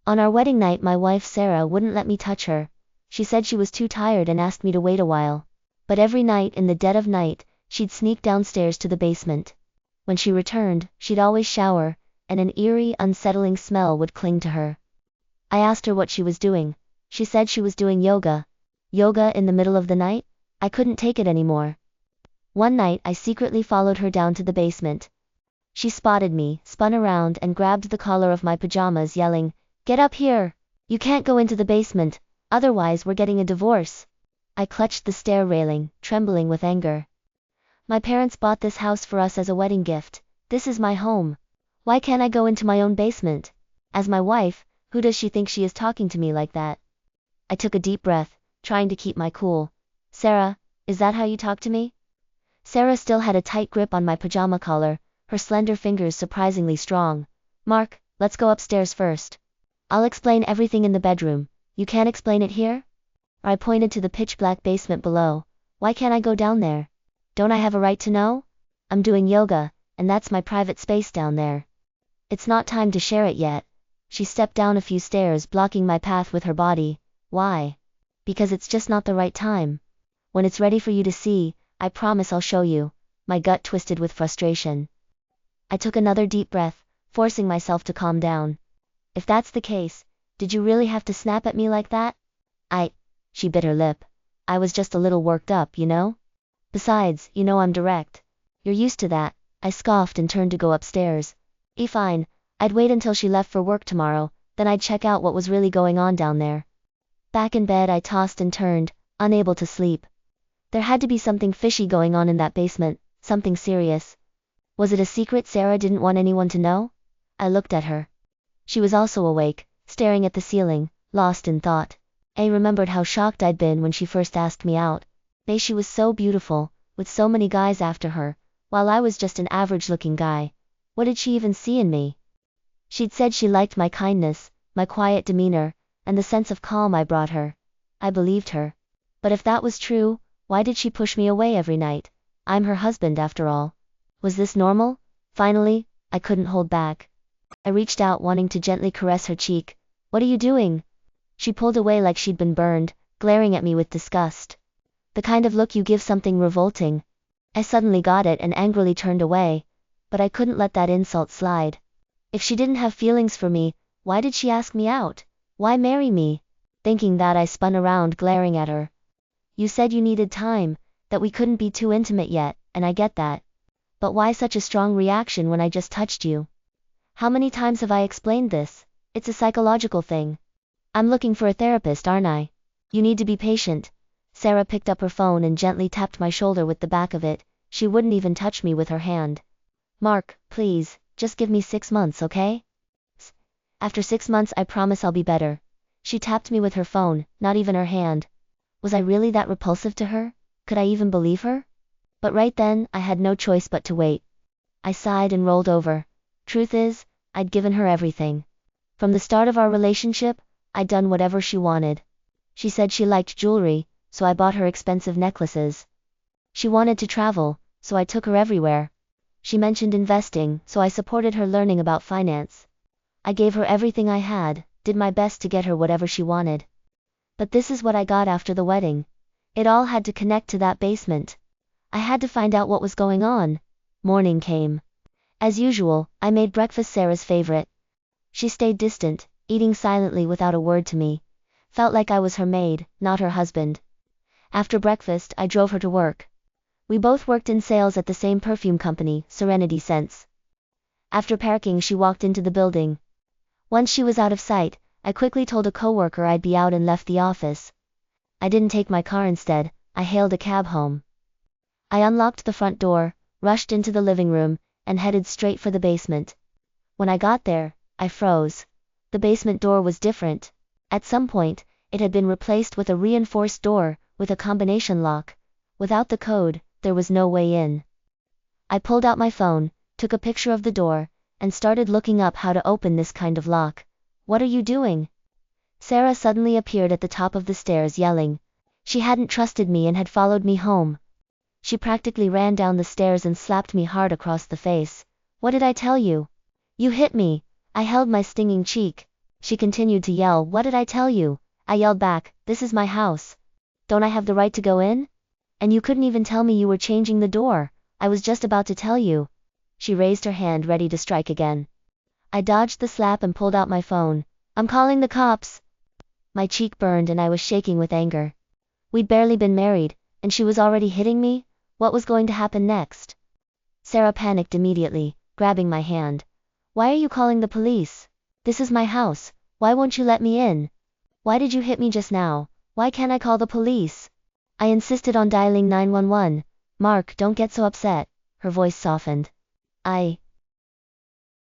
On our wedding night my wife Sarah wouldn't let me touch her. She said she was too tired and asked me to wait a while. But every night in the dead of night, she'd sneak downstairs to the basement. When she returned, she'd always shower, and an eerie, unsettling smell would cling to her. I asked her what she was doing. She said she was doing yoga. Yoga in the middle of the night? I couldn't take it anymore. One night I secretly followed her down to the basement. She spotted me, spun around and grabbed the collar of my pajamas yelling, "Get up here! You can't go into the basement, otherwise we're getting a divorce." I clutched the stair railing, trembling with anger. My parents bought this house for us as a wedding gift. This is my home. Why can't I go into my own basement? As my wife, who does she think she is talking to me like that? I took a deep breath, trying to keep my cool. Sarah, is that how you talk to me? Sarah still had a tight grip on my pajama collar, her slender fingers surprisingly strong. Mark, let's go upstairs first. I'll explain everything in the bedroom. You can't explain it here? I pointed to the pitch-black basement below. Why can't I go down there? Don't I have a right to know? I'm doing yoga, and that's my private space down there. It's not time to share it yet. She stepped down a few stairs, blocking my path with her body. Why? Because it's just not the right time. When it's ready for you to see, I promise I'll show you. My gut twisted with frustration. I took another deep breath, forcing myself to calm down. If that's the case, did you really have to snap at me like that? She bit her lip. I was just a little worked up, you know? Besides, you know I'm direct. You're used to that. I scoffed and turned to go upstairs. Fine, I'd wait until she left for work tomorrow, then I'd check out what was really going on down there. Back in bed I tossed and turned, unable to sleep. There had to be something fishy going on in that basement, something serious. Was it a secret Sarah didn't want anyone to know? I looked at her. She was also awake, staring at the ceiling, lost in thought. I remembered how shocked I'd been when she first asked me out. She was so beautiful, with so many guys after her, while I was just an average-looking guy. What did she even see in me? She'd said she liked my kindness, my quiet demeanor, and the sense of calm I brought her. I believed her. But if that was true, why did she push me away every night? I'm her husband after all. Was this normal? Finally, I couldn't hold back. I reached out wanting to gently caress her cheek. What are you doing? She pulled away like she'd been burned, glaring at me with disgust. The kind of look you give something revolting. I suddenly got it and angrily turned away, but I couldn't let that insult slide. If she didn't have feelings for me, why did she ask me out? Why marry me? Thinking that, I spun around glaring at her. You said you needed time, that we couldn't be too intimate yet, and I get that. But why such a strong reaction when I just touched you? How many times have I explained this? It's a psychological thing. I'm looking for a therapist, aren't I? You need to be patient. Sarah picked up her phone and gently tapped my shoulder with the back of it. She wouldn't even touch me with her hand. Mark, please, just give me 6 months, okay? After 6 months I promise I'll be better. She tapped me with her phone, not even her hand. Was I really that repulsive to her? Could I even believe her? But right then, I had no choice but to wait. I sighed and rolled over. Truth is, I'd given her everything. From the start of our relationship, I'd done whatever she wanted. She said she liked jewelry, so I bought her expensive necklaces. She wanted to travel, so I took her everywhere. She mentioned investing, so I supported her learning about finance. I gave her everything I had, did my best to get her whatever she wanted. But this is what I got after the wedding. It all had to connect to that basement. I had to find out what was going on. Morning came. As usual, I made breakfast Sarah's favorite. She stayed distant, eating silently without a word to me. Felt like I was her maid, not her husband. After breakfast, I drove her to work. We both worked in sales at the same perfume company, Serenity Scents. After parking, she walked into the building. Once she was out of sight, I quickly told a coworker I'd be out and left the office. I didn't take my car instead, I hailed a cab home. I unlocked the front door, rushed into the living room, and headed straight for the basement. When I got there, I froze. The basement door was different. At some point, it had been replaced with a reinforced door, with a combination lock. Without the code, there was no way in. I pulled out my phone, took a picture of the door, and started looking up how to open this kind of lock. What are you doing? Sarah suddenly appeared at the top of the stairs yelling. She hadn't trusted me and had followed me home. She practically ran down the stairs and slapped me hard across the face. What did I tell you? You hit me. I held my stinging cheek. She continued to yell, "What did I tell you?" I yelled back, "This is my house. Don't I have the right to go in? And you couldn't even tell me you were changing the door. I was just about to tell you." She raised her hand ready to strike again. I dodged the slap and pulled out my phone. "I'm calling the cops." My cheek burned and I was shaking with anger. We'd barely been married, and she was already hitting me? What was going to happen next? Sarah panicked immediately, grabbing my hand. "Why are you calling the police? This is my house. Why won't you let me in? Why did you hit me just now? Why can't I call the police?" I insisted on dialing 911. "Mark, don't get so upset." Her voice softened.